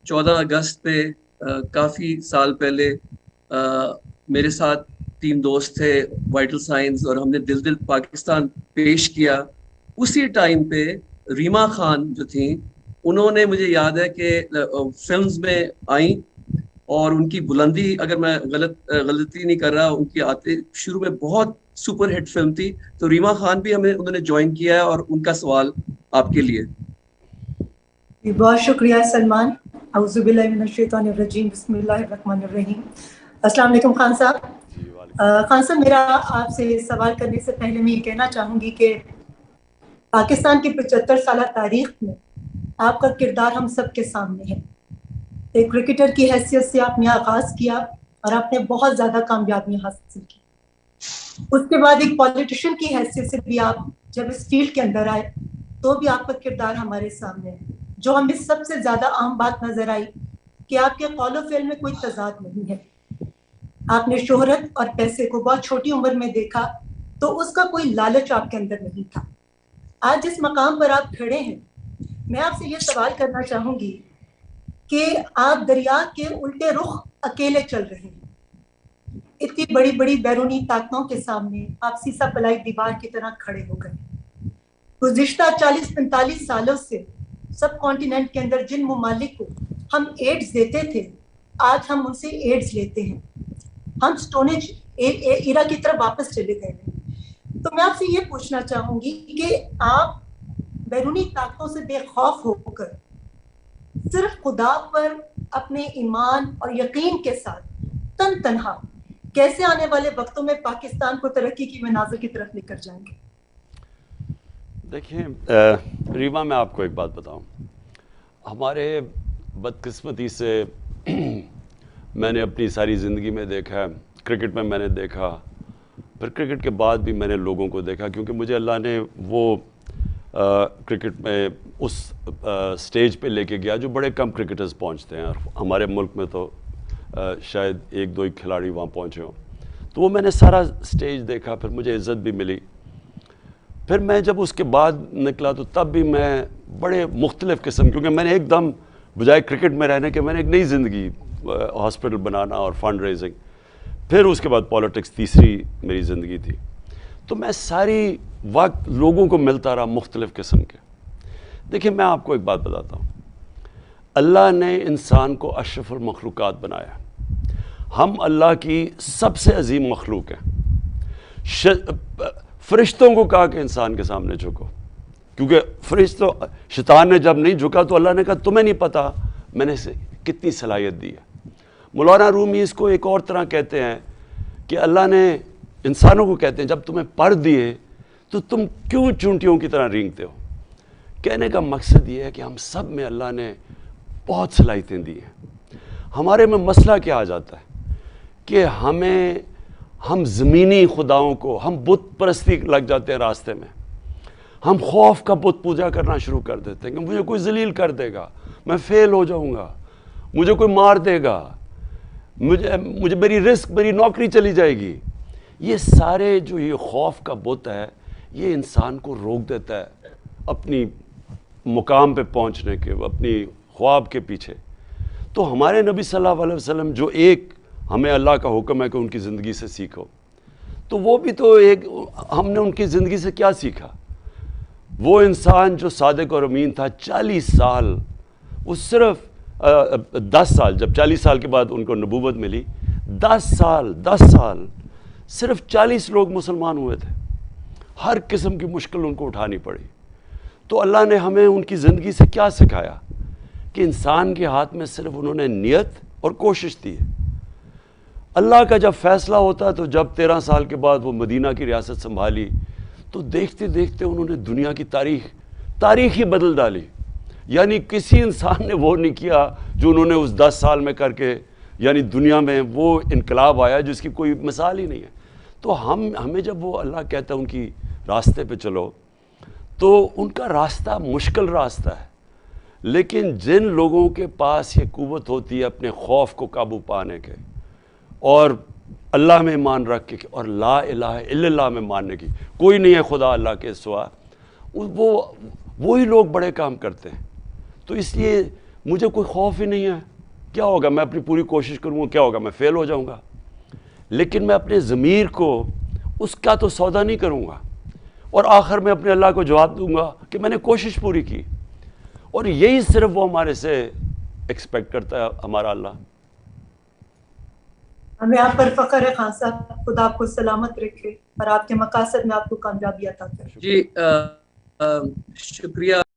14 اگست پہ کافی سال پہلے میرے ساتھ 3 دوست تھے، وائٹل سائنس، اور ہم نے دل دل پاکستان پیش کیا۔ اسی ٹائم پہ ریما خان جو تھیں، انہوں نے، مجھے یاد ہے کہ فلمز میں آئیں، اور ان کی بلندی، اگر میں غلطی نہیں کر رہا، ان کی آتے شروع میں بہت سپر ہٹ فلم تھی۔ تو ریما خان بھی انہوں نے جوائن کیا ہے، اور ان کا سوال آپ کے لیے۔ بہت شکریہ سلمان۔ اعوذ باللہ من الشیطان الرجیم، بسم اللہ الرحمن الرحیم۔ السلام علیکم خان صاحب۔ خان صاحب، میرا آپ سے سوال کرنے سے پہلے میں یہ کہنا چاہوں گی کہ پاکستان کی 75 سالہ تاریخ میں آپ کا کردار ہم سب کے سامنے ہے۔ ایک کرکٹر کی حیثیت سے آپ نے آغاز کیا اور آپ نے بہت زیادہ کامیابیاں حاصل کی۔ اس کے بعد ایک پولیٹیشین کی حیثیت سے بھی آپ جب اس فیلڈ کے اندر آئے تو بھی آپ کا کردار ہمارے سامنے ہے۔ جو ہمیں سب سے زیادہ عام بات نظر آئی کہ آپ کے قول و فعل میں کوئی تضاد نہیں ہے۔ آپ نے شہرت اور پیسے کو بہت چھوٹی عمر میں دیکھا تو اس کا کوئی لالچ آپ کے اندر نہیں تھا۔ آج جس مقام پر آپ کھڑے ہیں، میں آپ سے یہ سوال کرنا چاہوں گی کہ آپ دریا کے الٹے رخ اکیلے چل رہے ہیں۔ اتنی بڑی بڑی بیرونی طاقتوں کے سامنے آپ سیسا پلائی دیوار کی طرح کھڑے ہو گئے۔ گزشتہ 40-45 سالوں سے سب کانٹیننٹ کے اندر جن ممالک کو ہم ایڈز دیتے تھے، آج ہم ان سے ایڈز لیتے ہیں۔ ہم سٹونج ایرا کی طرف واپس چلے گئے ہیں۔ تو میں آپ سے یہ پوچھنا چاہوں گی کہ آپ بیرونی طاقتوں سے بے خوف ہو کر صرف خدا پر اپنے ایمان اور یقین کے ساتھ تن تنہا کیسے آنے والے وقتوں میں پاکستان کو ترقی کی منازل کی طرف لے کر جائیں گے؟ دیکھیں ریما، میں آپ کو ایک بات بتاؤں، ہمارے بدقسمتی سے میں نے اپنی ساری زندگی میں دیکھا ہے، کرکٹ میں میں نے دیکھا، پھر کرکٹ کے بعد بھی میں نے لوگوں کو دیکھا، کیونکہ مجھے اللہ نے وہ کرکٹ میں اس سٹیج پہ لے کے گیا جو بڑے کم کرکٹرز پہنچتے ہیں، اور ہمارے ملک میں تو شاید 1-2 ہی کھلاڑی وہاں پہنچے ہوں۔ تو وہ میں نے سارا سٹیج دیکھا، پھر مجھے عزت بھی ملی۔ پھر میں جب اس کے بعد نکلا تو تب بھی میں بڑے مختلف قسم، کیونکہ میں نے ایک دم بجائے کرکٹ میں رہنے کے میں نے ایک نئی زندگی، ہاسپٹل بنانا اور فنڈ ریزنگ، پھر اس کے بعد پالیٹکس تیسری میری زندگی تھی۔ تو میں ساری وقت لوگوں کو ملتا رہا مختلف قسم کے۔ دیکھیں میں آپ کو ایک بات بتاتا ہوں، اللہ نے انسان کو اشرف المخلوقات بنایا۔ ہم اللہ کی سب سے عظیم مخلوق ہیں۔ فرشتوں کو کہا کہ انسان کے سامنے جھکو، کیونکہ شیطان نے جب نہیں جھکا تو اللہ نے کہا تمہیں نہیں پتا میں نے اسے کتنی صلاحیت دی ہے۔ مولانا رومی اس کو ایک اور طرح کہتے ہیں کہ اللہ نے انسانوں کو کہتے ہیں جب تمہیں پر دیے تو تم کیوں چونٹیوں کی طرح رینگتے ہو۔ کہنے کا مقصد یہ ہے کہ ہم سب میں اللہ نے بہت صلاحیتیں دی ہیں۔ ہمارے میں مسئلہ کیا آ جاتا ہے کہ ہم زمینی خداؤں کو، ہم بت پرستی لگ جاتے ہیں راستے میں۔ ہم خوف کا بت پوجا کرنا شروع کر دیتے ہیں کہ مجھے کوئی ذلیل کر دے گا، میں فیل ہو جاؤں گا، مجھے کوئی مار دے گا، مجھے میری رزق، میری نوکری چلی جائے گی۔ یہ سارے جو یہ خوف کا بت ہے، یہ انسان کو روک دیتا ہے اپنی مقام پہ پہنچنے کے، اپنی خواب کے پیچھے۔ تو ہمارے نبی صلی اللہ علیہ وسلم جو ایک ہمیں اللہ کا حکم ہے کہ ان کی زندگی سے سیکھو، تو وہ بھی تو ایک، ہم نے ان کی زندگی سے کیا سیکھا؟ وہ انسان جو صادق اور امین تھا، 40 سال، وہ صرف 10 سال، جب 40 سال کے بعد ان کو نبوت ملی، 10 سال صرف 40 لوگ مسلمان ہوئے تھے۔ ہر قسم کی مشکل ان کو اٹھانی پڑی۔ تو اللہ نے ہمیں ان کی زندگی سے کیا سکھایا کہ انسان کے ہاتھ میں صرف انہوں نے نیت اور کوشش دی ہے۔ اللہ کا جب فیصلہ ہوتا تو جب 13 سال کے بعد وہ مدینہ کی ریاست سنبھالی تو دیکھتے دیکھتے انہوں نے دنیا کی تاریخ ہی بدل ڈالی۔ یعنی کسی انسان نے وہ نہیں کیا جو انہوں نے اس 10 سال میں کر کے، یعنی دنیا میں وہ انقلاب آیا جس کی کوئی مثال ہی نہیں ہے۔ تو ہمیں جب وہ اللہ کہتا ہے ان کی راستے پہ چلو، تو ان کا راستہ مشکل راستہ ہے، لیکن جن لوگوں کے پاس یہ قوت ہوتی ہے اپنے خوف کو قابو پانے کے، اور اللہ میں ایمان رکھ کے، اور لا الہ الا اللہ میں ماننے کی، کوئی نہیں ہے خدا اللہ کے سوا، وہی لوگ بڑے کام کرتے ہیں۔ تو اس لیے مجھے کوئی خوف ہی نہیں ہے، کیا ہوگا، میں اپنی پوری کوشش کروں گا، کیا ہوگا، میں فیل ہو جاؤں گا، لیکن میں اپنے ضمیر کو اس کا تو سودا نہیں کروں گا، اور آخر میں اپنے اللہ کو جواب دوں گا کہ میں نے کوشش پوری کی. اور یہی صرف وہ ہمارے سے ایکسپیکٹ کرتا ہے ہمارا اللہ. ہمیں آپ پر فخر ہے خان صاحب، خدا آپ کو سلامت رکھے اور آپ کے مقاصد میں آپ کو کامیابی عطا کرے. جی شکریہ.